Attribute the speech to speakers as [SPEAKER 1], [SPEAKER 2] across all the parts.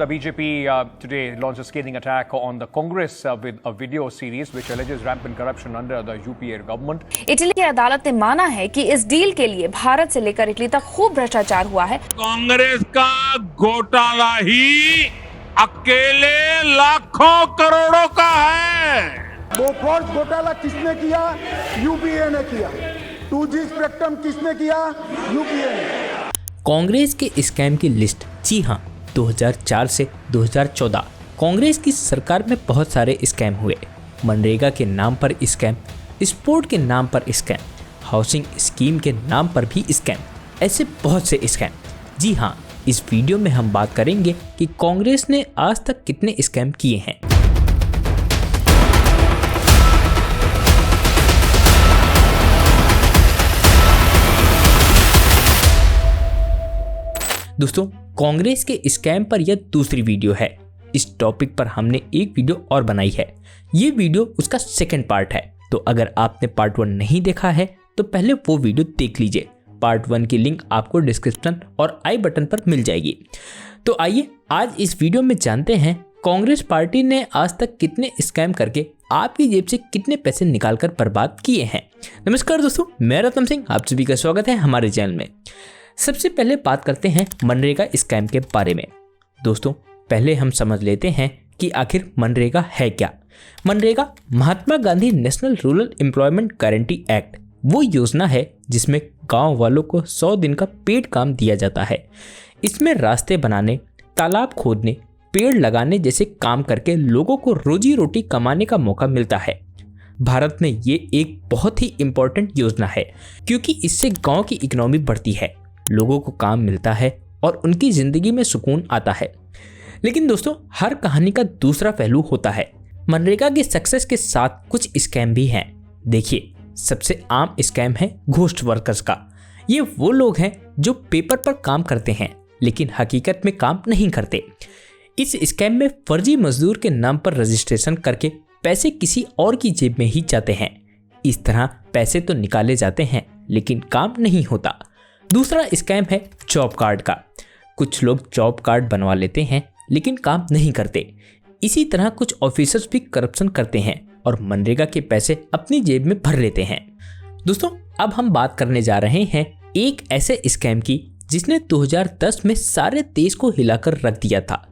[SPEAKER 1] The BJP today launched a scathing attack on the Congress with a video series which alleges rampant corruption under the UPA government.
[SPEAKER 2] Italy की अदालत ने माना है कि इस deal के लिए भारत से लेकर इटली तक खूब भ्रष्टाचार हुआ है।
[SPEAKER 3] कांग्रेस का घोटाला ही अकेले लाखों करोड़ों का है।
[SPEAKER 4] बोफोर्स घोटाला किसने किया? यूपीए ने किया। 2G स्पेक्ट्रम किसने किया? यूपीए ने।
[SPEAKER 5] कांग्रेस के स्कैम की लिस्ट, जी हाँ, 2004 से 2014 कांग्रेस की सरकार में बहुत सारे स्कैम हुए। मनरेगा के नाम पर स्कैम, स्पोर्ट के नाम पर स्कैम, हाउसिंग स्कीम के नाम पर भी स्कैम, ऐसे बहुत से स्कैम। जी हाँ, इस वीडियो में हम बात करेंगे कि कांग्रेस ने आज तक कितने स्कैम किए हैं। दोस्तों, कांग्रेस के स्कैम पर यह दूसरी वीडियो है। इस टॉपिक पर हमने एक वीडियो और बनाई है। ये वीडियो उसका सेकंड पार्ट है, तो अगर आपने पार्ट 1 नहीं देखा है तो पहले वो वीडियो देख लीजिए। पार्ट 1 की लिंक आपको डिस्क्रिप्शन और आई बटन पर मिल जाएगी। तो आइए आज इस वीडियो में जानते हैं कांग्रेस पार्टी ने आज तक कितने स्कैम करके आपकी जेब से कितने पैसे निकालकर बर्बाद किए हैं। नमस्कार दोस्तों, मैं रतन सिंह, आप सभी का स्वागत है हमारे चैनल में। सबसे पहले बात करते हैं मनरेगा स्कैम के बारे में। दोस्तों, पहले हम समझ लेते हैं कि आखिर मनरेगा है क्या। MNREGA Mahatma Gandhi national rural employment guarantee act वो योजना है जिसमें गांव वालों को 100 दिन का पेड काम दिया जाता है। इसमें रास्ते बनाने, तालाब खोदने, पेड़ लगाने जैसे काम करके लोगों को रोजी रोटी कमाने का मौका मिलता है। भारत में ये एक बहुत ही इम्पोर्टेंट योजना है क्योंकि इससे गांव की इकोनॉमी बढ़ती है, लोगों को काम मिलता है और उनकी जिंदगी में सुकून आता है। लेकिन दोस्तों, हर कहानी का दूसरा पहलू होता है। मनरेगा की सक्सेस के साथ कुछ स्कैम भी हैं। देखिए, सबसे आम स्कैम है घोस्ट वर्कर्स का। ये वो लोग हैं जो पेपर पर काम करते हैं लेकिन हकीकत में काम नहीं करते। इस स्कैम में फर्जी मजदूर के नाम पर रजिस्ट्रेशन करके पैसे किसी और की जेब में ही जाते हैं। इस तरह पैसे तो निकाले जाते हैं लेकिन काम नहीं होता। दूसरा स्कैम है जॉब कार्ड का। कुछ लोग जॉब कार्ड बनवा लेते हैं लेकिन काम नहीं करते। इसी तरह कुछ ऑफिसर्स भी करप्शन करते हैं और मनरेगा के पैसे अपनी जेब में भर लेते हैं। दोस्तों, अब हम बात करने जा रहे हैं एक ऐसे स्कैम की जिसने 2010 में सारे देश को हिलाकर रख दिया था।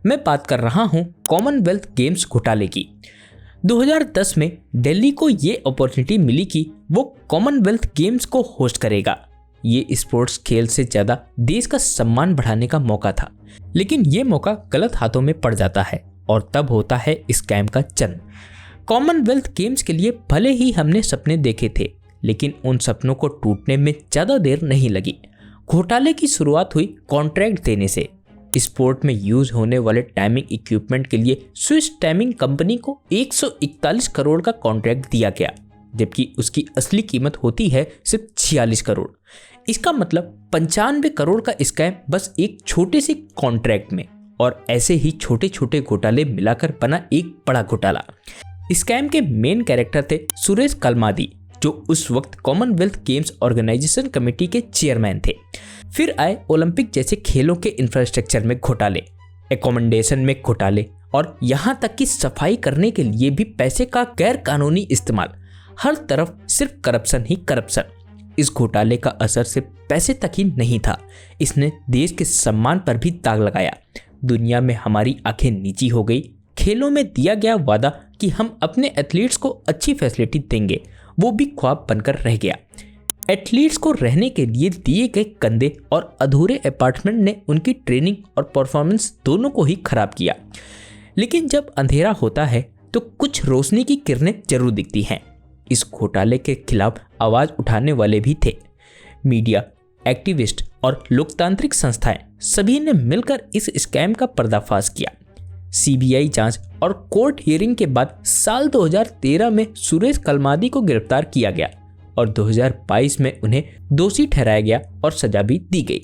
[SPEAKER 5] मैं बात कर रहा हूं कॉमनवेल्थ गेम्स घोटाले की। 2010 में दिल्ली को ये अपॉर्चुनिटी मिली कि वो कॉमनवेल्थ गेम्स को होस्ट करेगा। ये स्पोर्ट्स खेल से ज़्यादा देश का सम्मान बढ़ाने का मौका था, लेकिन ये मौका गलत हाथों में पड़ जाता है और तब होता है स्कैम का जन्म। कॉमनवेल्थ गेम्स के लिए भले ही हमने सपने देखे थे, लेकिन उन सपनों को टूटने में ज़्यादा देर नहीं लगी। घोटाले की शुरुआत हुई कॉन्ट्रैक्ट देने से। स्पोर्ट में यूज होने वाले टाइमिंग इक्विपमेंट के लिए स्विस टाइमिंग कंपनी को 141 करोड़ का कॉन्ट्रैक्ट दिया गया, जबकि उसकी असली कीमत होती है सिर्फ 46 करोड़। इसका मतलब 95 करोड़ का स्कैम बस एक छोटे से कॉन्ट्रैक्ट में। और ऐसे ही छोटे छोटे घोटाले मिलाकर बना एक बड़ा घोटाला। स्कैम के मेन कैरेक्टर थे सुरेश कलमादी, जो उस वक्त कॉमनवेल्थ गेम्स ऑर्गेनाइजेशन कमेटी के चेयरमैन थे। फिर आए ओलंपिक जैसे खेलों के इंफ्रास्ट्रक्चर में घोटाले, एकोमोडेशन में घोटाले और यहाँ तक कि सफाई करने के लिए भी पैसे का गैर कानूनी इस्तेमाल। हर तरफ सिर्फ करप्शन ही करप्शन। इस घोटाले का असर सिर्फ पैसे तक ही नहीं था, इसने देश के सम्मान पर भी दाग लगाया। दुनिया में हमारी आंखें नीची हो गई। खेलों में दिया गया वादा कि हम अपने एथलीट्स को अच्छी फैसिलिटी देंगे, वो भी ख्वाब बनकर रह गया। एथलीट्स को रहने के लिए दिए गए कंधे और अधूरे अपार्टमेंट ने उनकी ट्रेनिंग और परफॉर्मेंस दोनों को ही खराब किया। लेकिन जब अंधेरा होता है तो कुछ रोशनी की किरणें जरूर दिखती हैं। इस घोटाले के खिलाफ आवाज उठाने वाले भी थे। मीडिया, एक्टिविस्ट और लोकतांत्रिक संस्थाएं सभी ने मिलकर इस स्कैम का पर्दाफाश किया। सीबीआई जांच और कोर्ट हियरिंग के बाद साल 2013 में सुरेश कलमादी को गिरफ्तार किया गया और 2022 में उन्हें दोषी ठहराया गया और सजा भी दी गई।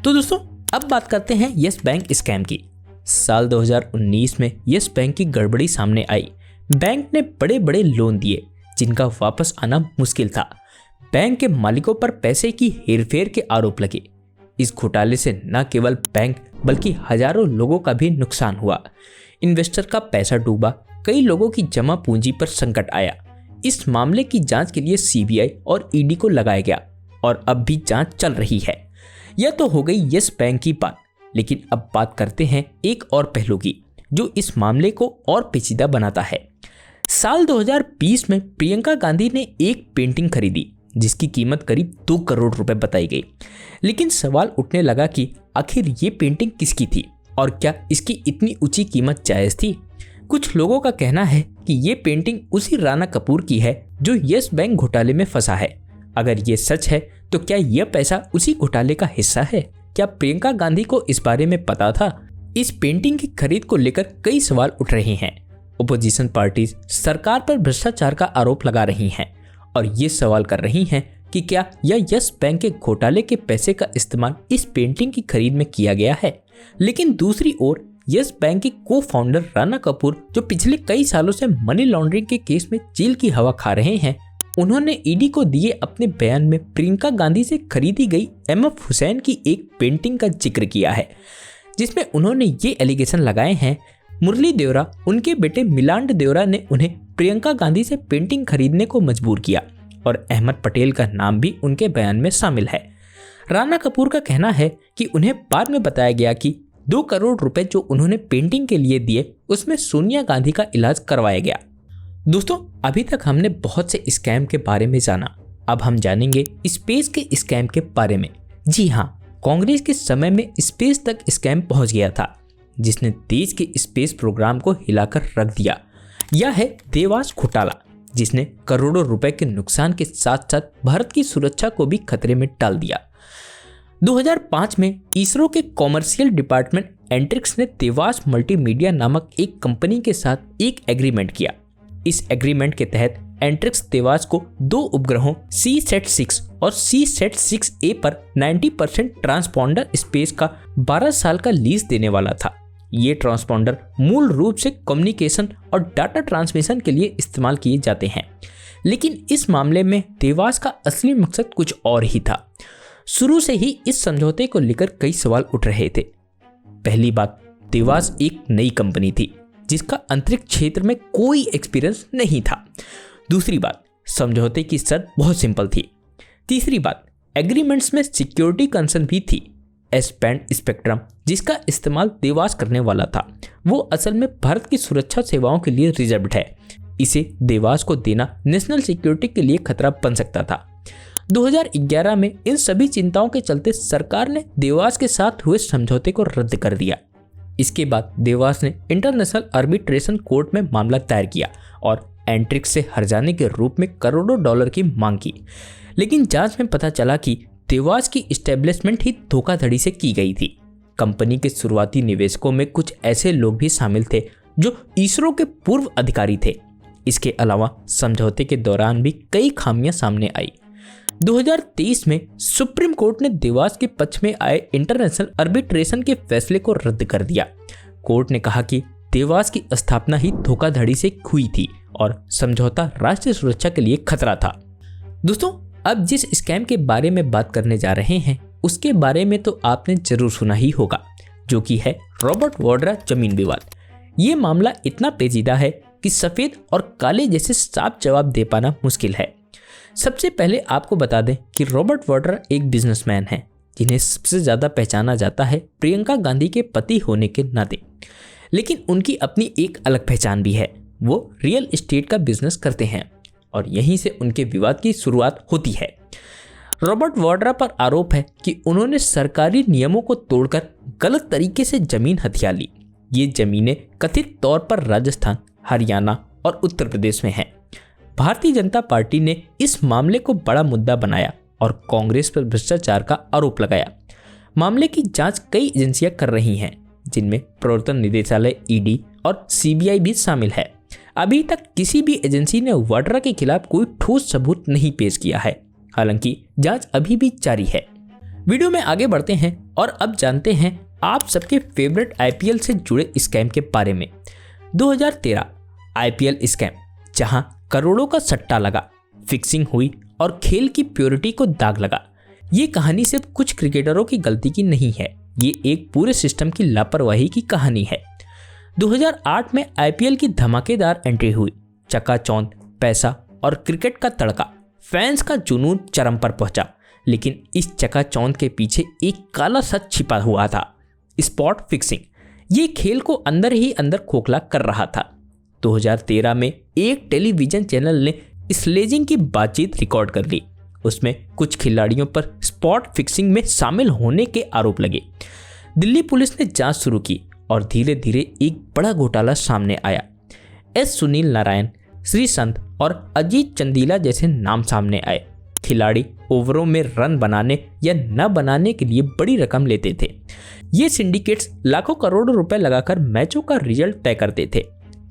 [SPEAKER 5] तो दोस्तों, अब बात करते हैं यस बैंक स्कैम की। साल 2019 में यस बैंक की गड़बड़ी सामने आई। बैंक ने बड़े बड़े लोन दिए जिनका वापस आना मुश्किल था। बैंक के मालिकों पर पैसे की हेरफेर के आरोप लगे। इस घोटाले से न केवल बैंक बल्कि हजारों लोगों का भी नुकसान हुआ। इन्वेस्टर का पैसा डूबा, कई लोगों की जमा पूंजी पर संकट आया। इस मामले की जांच के लिए सीबीआई और ईडी को लगाया गया और अब भी जांच चल रही है। यह तो हो गई यस बैंक की बात, लेकिन अब बात करते हैं एक और पहलू की जो इस मामले को और पेचीदा बनाता है। साल 2020 में प्रियंका गांधी ने एक पेंटिंग खरीदी जिसकी कीमत करीब 2 करोड़ रुपए बताई गई। लेकिन सवाल उठने लगा कि आखिर ये पेंटिंग किसकी थी और क्या इसकी इतनी ऊंची कीमत जायज थी। कुछ लोगों का कहना है कि ये पेंटिंग उसी राणा कपूर की है जो यस बैंक घोटाले में फंसा है। अगर ये सच है तो क्या यह पैसा उसी घोटाले का हिस्सा है? क्या प्रियंका गांधी को इस बारे में पता था? इस पेंटिंग की खरीद को लेकर कई सवाल उठ रहे हैं। ओपोजिशन पार्टीज सरकार पर भ्रष्टाचार का आरोप लगा रही हैं और ये सवाल कर रही हैं कि क्या यह यस बैंक के घोटाले के पैसे का इस्तेमाल इस पेंटिंग की खरीद में किया गया है। लेकिन दूसरी ओर यस बैंक के को फाउंडर राणा कपूर जो पिछले कई सालों से मनी लॉन्ड्रिंग के केस में जेल की हवा खा रहे हैं, उन्होंने ईडी को दिए अपने बयान में प्रियंका गांधी से खरीदी गई एमएफ हुसैन की एक पेंटिंग का जिक्र किया है, जिसमें उन्होंने ये एलिगेशन लगाए हैं मुरली देवरा, उनके बेटे मिलांड देवरा ने उन्हें प्रियंका गांधी से पेंटिंग खरीदने को मजबूर किया और अहमद पटेल का नाम भी उनके बयान में शामिल है। राणा कपूर का कहना है कि उन्हें बाद में बताया गया कि 2 करोड़ रुपए जो उन्होंने पेंटिंग के लिए दिए उसमें सोनिया गांधी का इलाज करवाया गया। दोस्तों, अभी तक हमने बहुत से स्कैम के बारे में जाना, अब हम जानेंगे स्पेस के स्कैम के बारे में। जी हाँ, कांग्रेस के समय में स्पेस तक स्कैम पहुंच गया था जिसने देश के स्पेस प्रोग्राम को हिलाकर रख दिया। यह है देवास घोटाला, जिसने करोड़ों रुपए के नुकसान के साथ साथ भारत की सुरक्षा को भी खतरे में डाल दिया। 2005 में इसरो के कॉमर्शियल डिपार्टमेंट एंट्रिक्स ने देवास मल्टीमीडिया नामक एक कंपनी के साथ एक एग्रीमेंट किया। इस एग्रीमेंट के तहत एंट्रिक्स देवास को 2 उपग्रहों CSAT-6 और CSAT-6A पर 90% ट्रांसपॉन्डर स्पेस का 12 साल का लीज देने वाला था। ये ट्रांसपॉन्डर मूल रूप से कम्युनिकेशन और डाटा ट्रांसमिशन के लिए इस्तेमाल किए जाते हैं, लेकिन इस मामले में देवास का असली मकसद कुछ और ही था। शुरू से ही इस समझौते को लेकर कई सवाल उठ रहे थे। पहली बात, देवास एक नई कंपनी थी जिसका अंतरिक्ष क्षेत्र में कोई एक्सपीरियंस नहीं था। दूसरी बात, समझौते की शर्त बहुत सिंपल थी। तीसरी बात, एग्रीमेंट्स में सिक्योरिटी कंसर्न भी थी। एस बैंड स्पेक्ट्रम जिसका इस्तेमाल देवास करने वाला था वो असल में भारत की सुरक्षा सेवाओं के लिए रिजर्व्ड है। इसे देवास को देना नेशनल सिक्योरिटी के लिए खतरा बन सकता था। 2011 में इन सभी चिंताओं के चलते सरकार ने देवास के साथ हुए समझौते को रद्द कर दिया। इसके बाद देवास ने इंटरनेशनल आर्बिट्रेशन कोर्ट में मामला दायर किया और एंट्रिक्स से हर जाने के रूप में करोड़ों डॉलर की मांग की। लेकिन जांच में पता चला कि देवास की एस्टेब्लिशमेंट ही धोखाधड़ी से की गई थी। कंपनी के शुरुआती निवेशकों में कुछ ऐसे लोग भी शामिल थे जो इसरो के पूर्व अधिकारी थे। इसके अलावा समझौते के दौरान भी कई खामियां सामने आई। 2023 में सुप्रीम कोर्ट ने देवास के पक्ष में आए इंटरनेशनल आर्बिट्रेशन के फैसले को रद्द कर दिया। कोर्ट ने कहा कि देवास की स्थापना ही धोखाधड़ी से हुई थी और समझौता राष्ट्रीय सुरक्षा के लिए खतरा था। दोस्तों, अब जिस स्कैम के बारे में बात करने जा रहे हैं उसके बारे में तो आपने जरूर सुना ही होगा, जो कि है रॉबर्ट वाड्रा जमीन विवाद। ये मामला इतना पेचीदा है कि सफेद और काले जैसे साफ जवाब दे पाना मुश्किल है। सबसे पहले आपको बता दें कि रॉबर्ट वाड्रा एक बिजनेसमैन हैं जिन्हें सबसे ज़्यादा पहचाना जाता है प्रियंका गांधी के पति होने के नाते। लेकिन उनकी अपनी एक अलग पहचान भी है, वो रियल एस्टेट का बिजनेस करते हैं और यहीं से उनके विवाद की शुरुआत होती है। रॉबर्ट वाड्रा पर आरोप है कि उन्होंने सरकारी नियमों को तोड़कर गलत तरीके से जमीन हथिया ली। ये जमीनें कथित तौर पर राजस्थान, हरियाणा और उत्तर प्रदेश में हैं। भारतीय जनता पार्टी ने इस मामले को बड़ा मुद्दा बनाया और कांग्रेस पर भ्रष्टाचार का आरोप लगाया। मामले की जांच कई एजेंसियां कर रही हैं, जिनमें प्रवर्तन निदेशालय ईडी और सीबीआई भी शामिल है। अभी तक किसी भी एजेंसी ने वाड्रा के खिलाफ कोई ठोस सबूत नहीं पेश किया है, हालांकि जांच अभी भी जारी है। वीडियो में आगे बढ़ते हैं और अब जानते हैं आप सबके फेवरेट आईपीएल से जुड़े स्कैम के बारे में। 2013 आईपीएल स्कैम, जहां करोड़ों का सट्टा लगा, फिक्सिंग हुई और खेल की प्योरिटी को दाग लगा। ये कहानी सिर्फ कुछ क्रिकेटरों की गलती की नहीं है, ये एक पूरे सिस्टम की लापरवाही की कहानी है। 2008 में आईपीएल की धमाकेदार एंट्री हुई। चकाचौंध, पैसा और क्रिकेट का तड़का, फैंस का जुनून चरम पर पहुंचा। लेकिन इस चकाचौंध के पीछे एक काला सच छिपा हुआ था, स्पॉट फिक्सिंग। ये खेल को अंदर ही अंदर खोखला कर रहा था। 2013 में एक टेलीविजन चैनल ने स्लेजिंग की बातचीत रिकॉर्ड कर ली। उसमें कुछ खिलाड़ियों पर स्पॉट फिक्सिंग में शामिल होने के आरोप लगे। दिल्ली पुलिस ने जांच शुरू की और धीरे धीरे एक बड़ा घोटाला सामने आया। एस सुनील नारायण, श्रीसंत और अजीत चंदीला जैसे नाम सामने आए। खिलाड़ी ओवरों में रन बनाने या न बनाने के लिए बड़ी रकम लेते थे। ये सिंडिकेट्स लाखों करोड़ों रुपए लगाकर मैचों का रिजल्ट तय करते थे।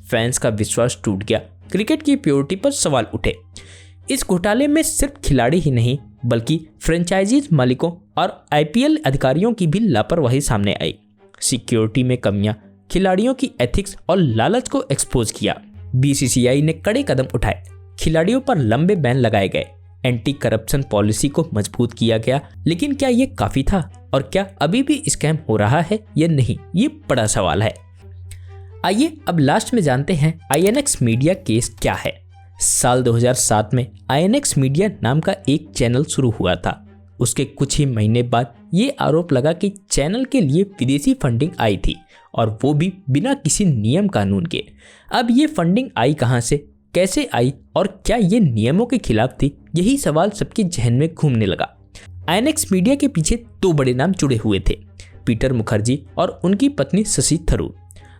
[SPEAKER 5] फैंस का विश्वास टूट गया, क्रिकेट की प्योरिटी पर सवाल उठे। इस घोटाले में सिर्फ खिलाड़ी ही नहीं बल्कि फ्रेंचाइजीज मालिकों और आईपीएल अधिकारियों की भी लापरवाही सामने आई। सिक्योरिटी में कमियां, खिलाड़ियों की एथिक्स और लालच को एक्सपोज किया। बीसीसीआई ने कड़े कदम उठाए, खिलाड़ियों पर लंबे बैन लगाए गए, एंटी करप्शन पॉलिसी को मजबूत किया गया। लेकिन क्या ये काफी था? और क्या अभी भी स्कैम हो रहा है या नहीं, ये बड़ा सवाल है। आइए अब लास्ट में जानते हैं आईएनएक्स मीडिया केस क्या है। साल 2007 में आईएनएक्स मीडिया नाम का एक चैनल शुरू हुआ था। उसके कुछ ही महीने बाद ये आरोप लगा कि चैनल के लिए विदेशी फंडिंग आई थी, और वो भी बिना किसी नियम कानून के। अब ये फंडिंग आई कहाँ से, कैसे आई और क्या ये नियमों के खिलाफ थी, यही सवाल सबके जहन में घूमने लगा। आईएनएक्स मीडिया के पीछे दो बड़े नाम जुड़े हुए थे, पीटर मुखर्जी और उनकी पत्नी शशि थरूर।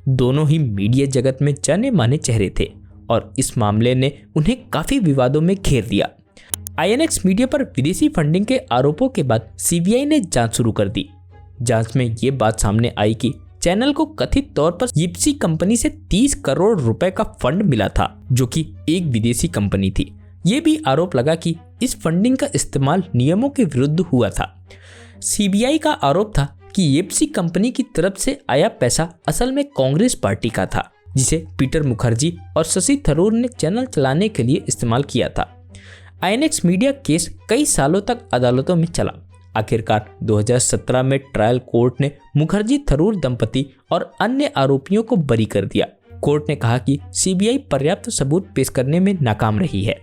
[SPEAKER 5] दोनों ही मीडिया जगत में जाने माने चेहरे थे और इस मामले ने उन्हें काफी विवादों में घेर दिया। आईएनएक्स मीडिया पर विदेशी फंडिंग के आरोपों के बाद सीबीआई ने जांच शुरू कर दी। जांच में ये बात सामने आई कि चैनल को कथित तौर पर जिप्सी कंपनी से 30 करोड़ रुपए का फंड मिला था, जो कि एक विदेशी कंपनी थी। ये भी आरोप लगा कि इस फंडिंग का इस्तेमाल नियमों के विरुद्ध हुआ था। सीबीआई का आरोप था कि जिप्सी कंपनी की तरफ से आया पैसा असल में कांग्रेस पार्टी का था, जिसे पीटर मुखर्जी और शशि थरूर ने चैनल चलाने के लिए इस्तेमाल किया था। आईएनएक्स मीडिया केस कई सालों तक अदालतों में चला। आखिरकार 2017 में ट्रायल कोर्ट ने मुखर्जी थरूर दंपति और अन्य आरोपियों को बरी कर दिया। कोर्ट ने कहा कि सीबीआई पर्याप्त सबूत पेश करने में नाकाम रही है।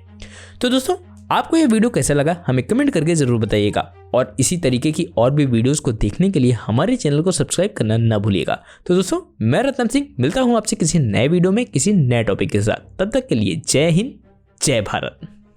[SPEAKER 5] तो दोस्तों, आपको यह वीडियो कैसा लगा हमें कमेंट करके जरूर बताइएगा, और इसी तरीके की और भी वीडियोस को देखने के लिए हमारे चैनल को सब्सक्राइब करना ना भूलिएगा। तो दोस्तों, मैं रतन सिंह मिलता हूं आपसे किसी नए वीडियो में किसी नए टॉपिक के साथ। तब तक के लिए जय हिंद, जय भारत।